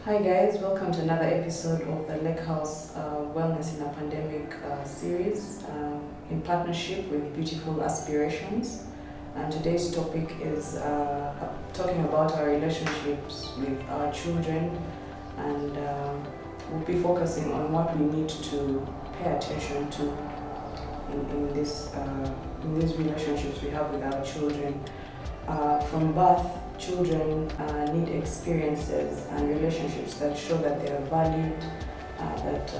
Hi guys, welcome to another episode of the Lake House Wellness in a Pandemic series in partnership with Beautiful Aspirations. And today's topic is talking about our relationships with our children, and we'll be focusing on what we need to pay attention to in these relationships we have with our children. From birth, children need experiences and relationships that show that they are valued, that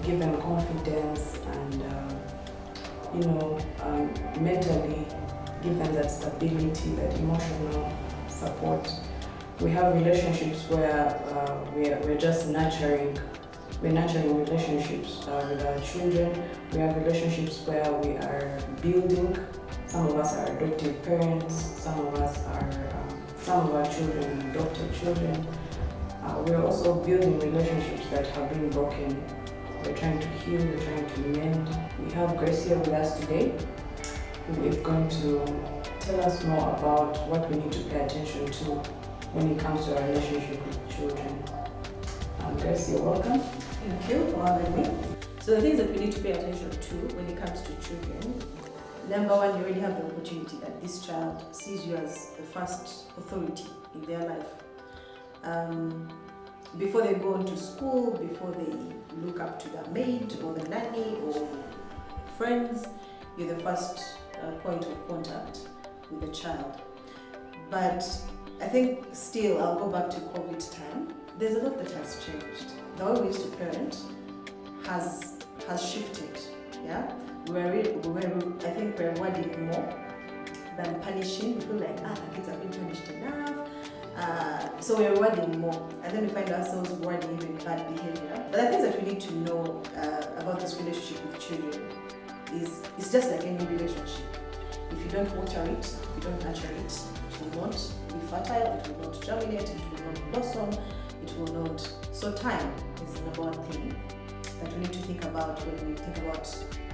give them confidence, and mentally give them that stability, that emotional support. We have relationships where we're just nurturing. We're nurturing relationships with our children. We have relationships where we are building. Some of us are adoptive parents. Some of our children are adopted children. We're also building relationships that have been broken. We're trying to heal. We're trying to mend. We have Grace here with us today, who is going to tell us more about what we need to pay attention to when it comes to our relationship with children. Grace, you're welcome. Thank you for having me. So the things that we need to pay attention to when it comes to children, number one, you already have the opportunity that this child sees you as the first authority in their life. Before they go into school, before they look up to their maid or the nanny or friends, you're the first point of contact with the child. But I think still, I'll go back to COVID time. There's a lot that has changed. The way we used to parent has shifted. Yeah, I think we're rewarding more than punishing. We feel like the kids have been punished enough, so we're rewarding more, and then we find ourselves rewarding even bad behavior. But the things that we need to know about this relationship with children is it's just like any relationship. If you don't water it, if you don't nurture it, it will not be fertile, it will not germinate, it will not blossom, it will not. So time is the number one thing that we need to think about when we think about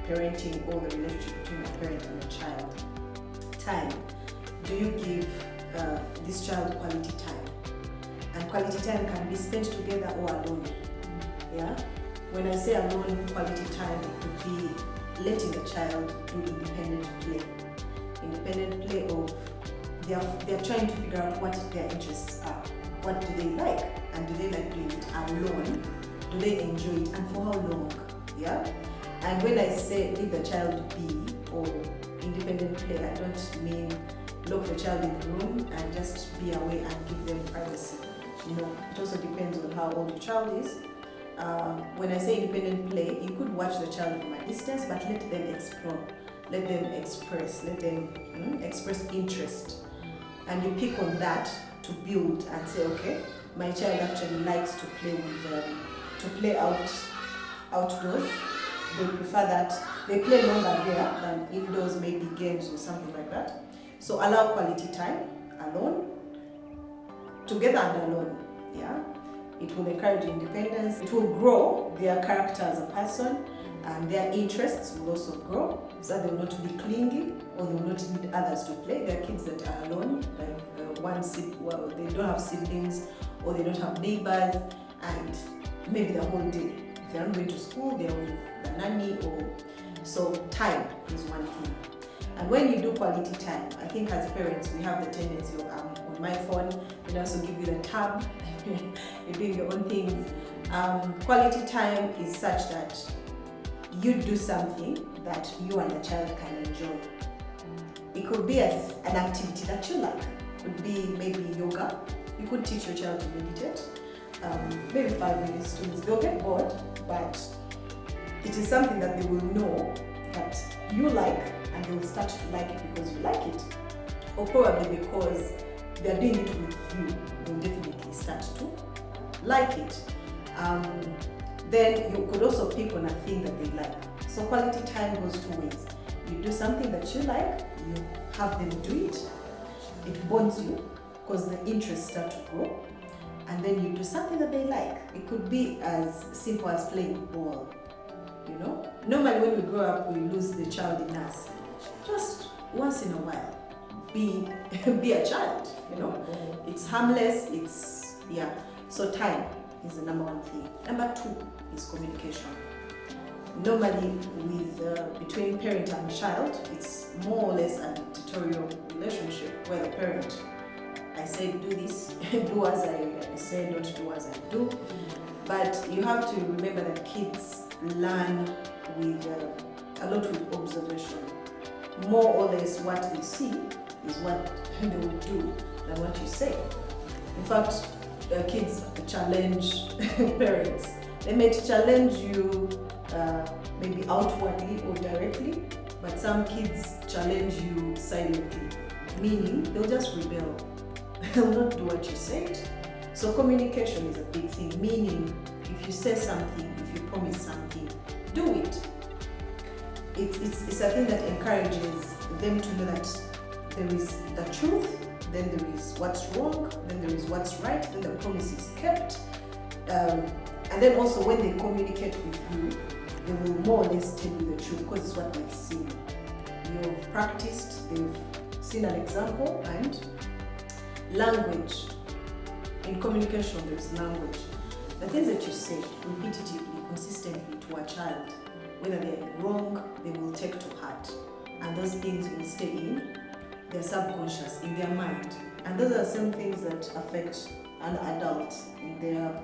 parenting or the relationship between a parent and a child. Time. Do you give this child quality time? And quality time can be spent together or alone. Yeah. When I say alone, quality time, it could be letting the child do independent play. Independent play of they're trying to figure out what their interests are. What do they like? And do they like doing it alone? Do they enjoy it? And for how long? Yeah? And when I say leave the child be or independent play, I don't mean lock the child in the room and just be away and give them privacy. It also depends on how old your child is. When I say independent play, you could watch the child from a distance, but let them explore, let them express, let them express interest. And you pick on that to build and say, okay, my child actually likes to play outdoors. They prefer that. They play longer there than indoors, maybe games or something like that. So allow quality time, alone, together and alone. Yeah, it will encourage independence. It will grow their character as a person, and their interests will also grow, so that they will not be clingy or they will not need others to play. There are kids that are alone, like they don't have siblings or they don't have neighbors, and maybe the whole day. If they're not going to school, they're with the nanny so time is one thing. And when you do quality time, I think as parents we have the tendency of on my phone, and also give you the tab, you're doing your own things. Quality time is such that you do something that you and the child can enjoy. It could be an activity that you like. It could be maybe yoga. You could teach your child to meditate. Maybe 5 minutes, 2 minutes. They'll get bored, but it is something that they will know that you like, and they will start to like it because you like it. Or probably because they're doing it with you, they'll definitely start to like it. Then you could also pick on a thing that they like. So quality time goes two ways. You do something that you like, you have them do it. It bonds you because the interests start to grow. And then you do something that they like. It could be as simple as playing ball. Normally when we grow up, we lose the child in us. Just once in a while, be a child. It's harmless. So time is the number one thing. Number two is communication. Normally, with between parent and child, it's more or less a dictatorial relationship where the parent, I said do this, do as I say, not do as I do. But you have to remember that kids learn with a lot with observation. More or less what they see is what they will do than what you say. In fact, kids challenge parents. They may challenge you maybe outwardly or directly, but some kids challenge you silently, meaning they'll just rebel. They'll not do what you said. So communication is a big thing, meaning if you say something, if you promise something, do it. It's a thing that encourages them to know that there is the truth, then there is what's wrong, then there is what's right, then the promise is kept. And then also when they communicate with you, they will more or less tell you the truth because it's what they've seen. You've practiced, they've seen an example. And language. In communication, there's language. The things that you say repetitively, consistently to a child, whether they're wrong, they will take to heart. And those things will stay in their subconscious, in their mind. And those are the same things that affect an adult in their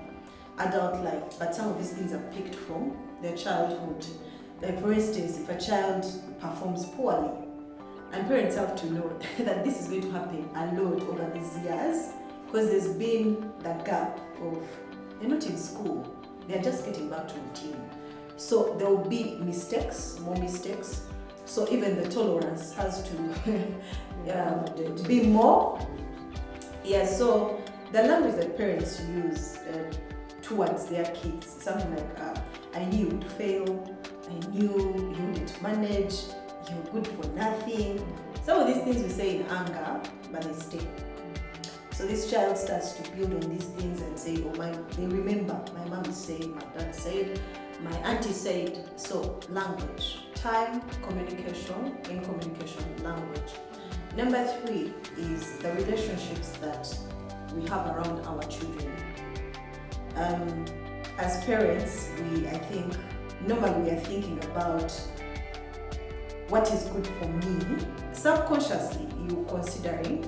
adult life. But some of these things are picked from their childhood. Like for instance, if a child performs poorly, and parents have to know that this is going to happen a lot over these years, because there's been that gap of, they're not in school, they're just getting back to routine. So there will be mistakes, more mistakes. So even the tolerance has to be more. Yeah, so the language that parents use towards their kids, something like, I knew you would fail, I knew you wouldn't manage, you're good for nothing. Some of these things we say in anger, but they stay. So this child starts to build on these things and say, they remember, my mom is saying, my dad said, my auntie said. So language, time, communication, in communication, language. Number three is the relationships that we have around our children. As parents, normally we are thinking about what is good for me. Subconsciously, you're considering,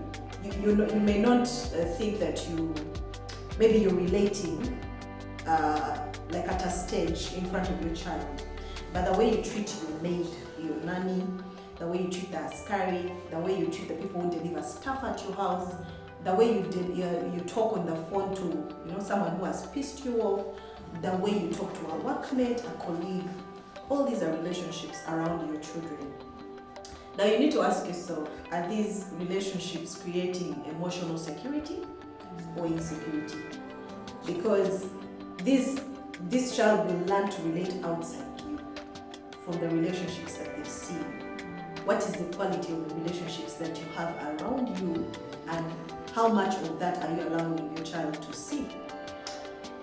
you may not think that maybe you're relating like at a stage in front of your child, but the way you treat your maid, your nanny, the way you treat the askari, the way you treat the people who deliver stuff at your house, the way you talk on the phone to someone who has pissed you off, the way you talk to a workmate, a colleague, all these are relationships around your children. Now you need to ask yourself, are these relationships creating emotional security or insecurity? Because this child will learn to relate outside you from the relationships that they've seen. What is the quality of the relationships that you have around you, and how much of that are you allowing your child to see?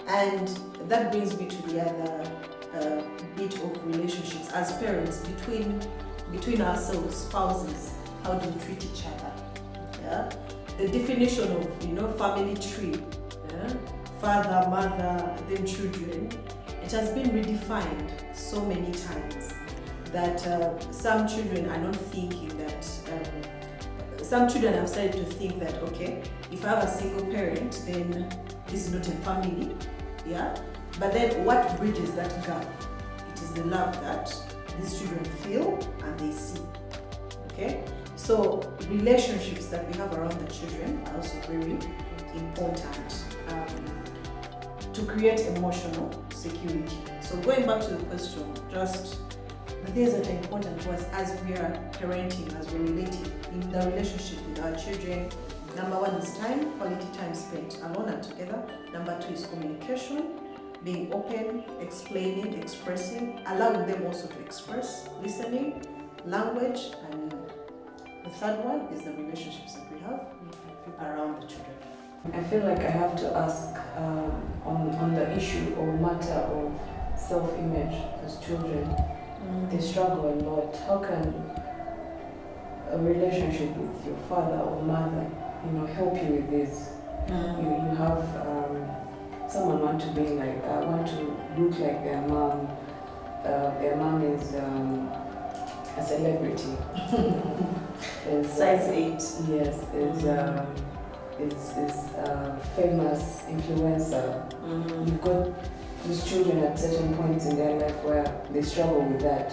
And that brings me to the other bit of relationships as parents between ourselves, spouses. How do we treat each other? Yeah? The definition of family tree, father, mother, then children, it has been redefined so many times that some children are not thinking that. Some children have started to think that, okay, if I have a single parent, then this is not a family. Yeah. But then what bridges that gap? It is the love that these children feel and they see. Okay? So relationships that we have around the children are also very important to create emotional security. So going back to the question, just the things that are important to us as we are parenting, as we're relating in the relationship with our children. Number one is time, quality time spent alone and together. Number two is communication, being open, explaining, expressing, allowing them also to express, listening, language, and the third one is the relationships that we have around the children. I feel like I have to ask on the issue or matter of self-image as children. They struggle a lot. How can a relationship with your father or mother, help you with this? You have someone want to be like, want to look like their mom. Their mom is a celebrity. Size 8. Yes, is a famous influencer. You've got these children at certain points in their life where they struggle with that.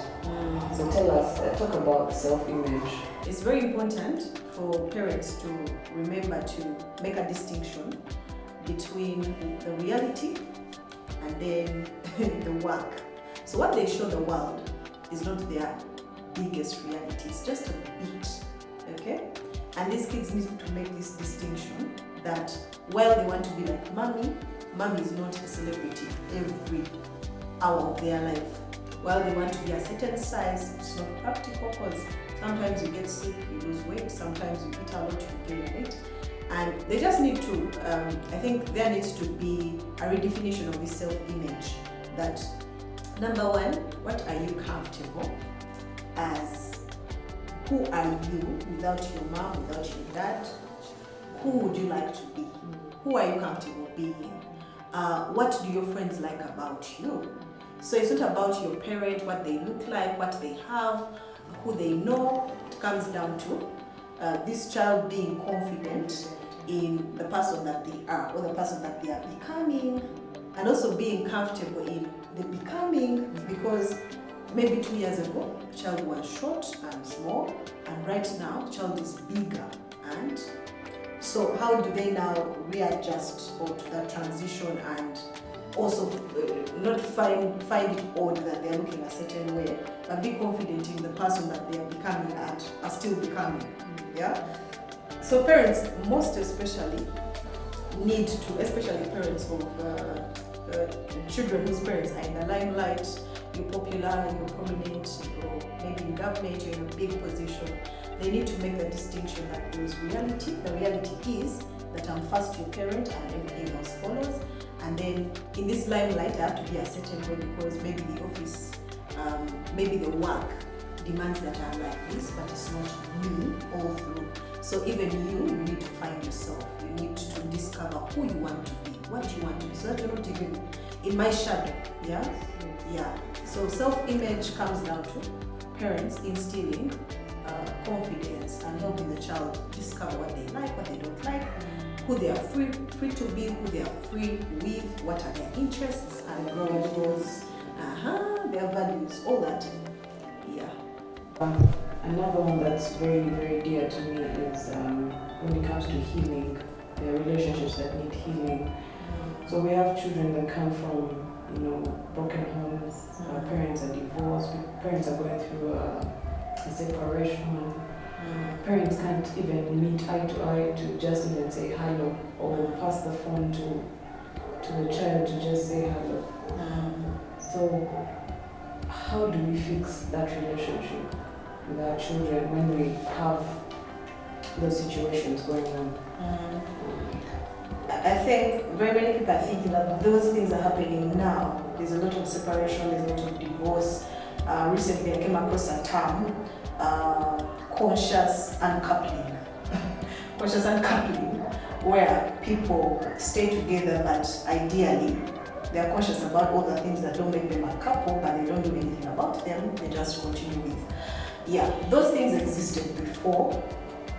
So tell us, talk about self-image. It's very important for parents to remember to make a distinction between the reality and then the work. So what they show the world is not their biggest reality, it's just a bit, okay? And these kids need to make this distinction that while they want to be like mommy is not a celebrity every hour of their life. While they want to be a certain size, it's not practical because sometimes you get sick, you lose weight, sometimes you eat a lot, you gain weight. And they just need to, I think there needs to be a redefinition of this self-image that number one, what are you comfortable as? Who are you without your mom, without your dad? Who would you like to be? Who are you comfortable being? What do your friends like about you? So it's not about your parent, what they look like, what they have, who they know. It comes down to this child being confident in the person that they are or the person that they are becoming, and also being comfortable in the becoming, because maybe 2 years ago the child was short and small, and right now the child is bigger. And so how do they now readjust or to that transition, and also not find it odd that they're looking a certain way, but be confident in the person that they are becoming and are still becoming. Yeah. So parents, most especially, need to, especially parents of children whose parents are in the limelight, you're popular, you're prominent, or maybe in government, you're in a big position, they need to make the distinction that there is reality. The reality is that I'm first your parent and everything else follows. And then in this limelight, I have to be a certain way because maybe the office, maybe the work demands that I'm like this, but it's not me all through. So even you need to find yourself. You need to discover who you want to be, what you want to be, so that you're not even in my shadow. Yeah? Yeah. So self-image comes down to parents instilling confidence and helping the child discover what they like, what they don't like, who they are free to be, who they are free with, what are their interests and goals, their values, all that. Yeah. Another one that's very, very dear to me is when it comes to healing, the relationships that need healing. So we have children that come from, broken homes, parents are divorced, parents are going through a separation. Parents can't even meet eye to eye to just even say hello, or pass the phone to the child to just say hello. So how do we fix that relationship with our children when we have those situations going on? I think very many people are thinking that those things are happening now. There's a lot of separation, there's a lot of divorce. Recently I came across a term, conscious uncoupling. Conscious uncoupling, where people stay together but ideally they are conscious about all the things that don't make them a couple, but they don't do anything about them, they just continue with. Yeah, those things existed before,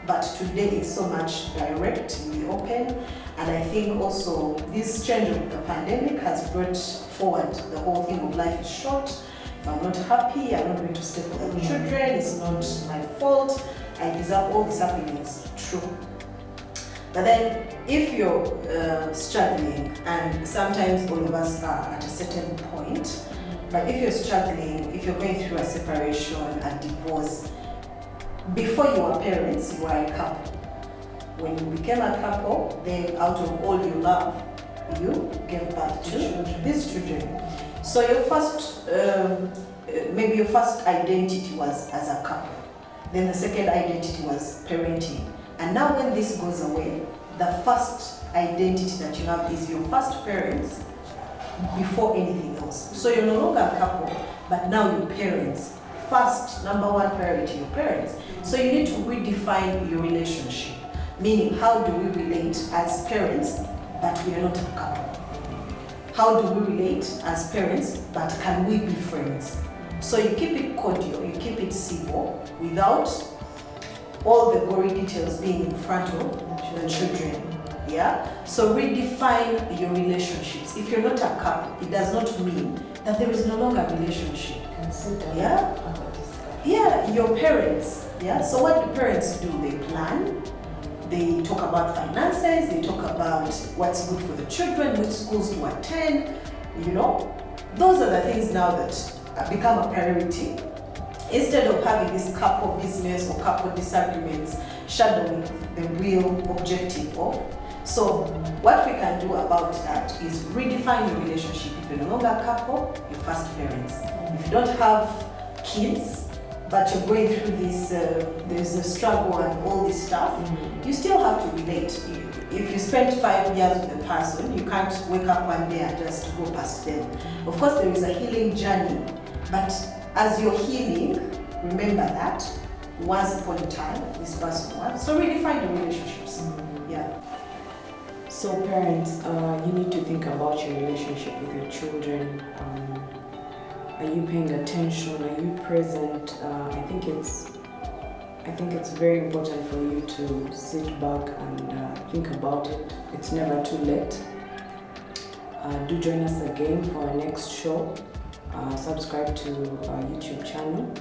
but today it's so much direct, in the open. And I think also this change of the pandemic has brought forward the whole thing of life is short. If I'm not happy, I'm not going to stay for the children, it's not my fault, I deserve all this happiness. True. But then if you're struggling, and sometimes all of us are at a certain point, but if you're struggling, if you're going through a separation, a divorce, before you were parents, you were a couple. When you became a couple, then out of all your love, you gave birth to these children. So your first, maybe your first identity was as a couple. Then the second identity was parenting. And now when this goes away, the first identity that you have is your first parents before anything else. So you're no longer a couple, but now your parents. First, number one priority, your parents. So you need to redefine your relationship. Meaning, how do we relate as parents, but we are not a couple? how do we relate as parents, but can we be friends? So you keep it cordial, you keep it civil, without all the gory details being in front of the children. Yeah? So redefine your relationships. If you're not a couple, it does not mean that there is no longer a relationship. Yeah? Yeah, your parents. Yeah? So what do parents do? They plan, they talk about finances, they talk about what's good for the children, which schools to attend, you know. Those are the things now that become a priority. Instead of having this couple business or couple disagreements shadowing the real objective of. So what we can do about that is redefine your relationship. If you're no longer a couple, you're first parents. If you don't have kids, but you're going through this, there's a struggle and all this stuff, you still have to relate. If you spent 5 years with a person, you can't wake up one day and just go past them. Of course, there is a healing journey, but as you're healing, remember that once upon a time, this person was. So redefine the relationships. Yeah. So parents, you need to think about your relationship with your children. Are you paying attention? Are you present? I think it's very important for you to sit back and think about it. It's never too late. Do join us again for our next show. Subscribe to our YouTube channel,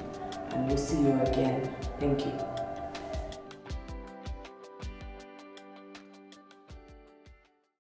and we'll see you again. Thank you.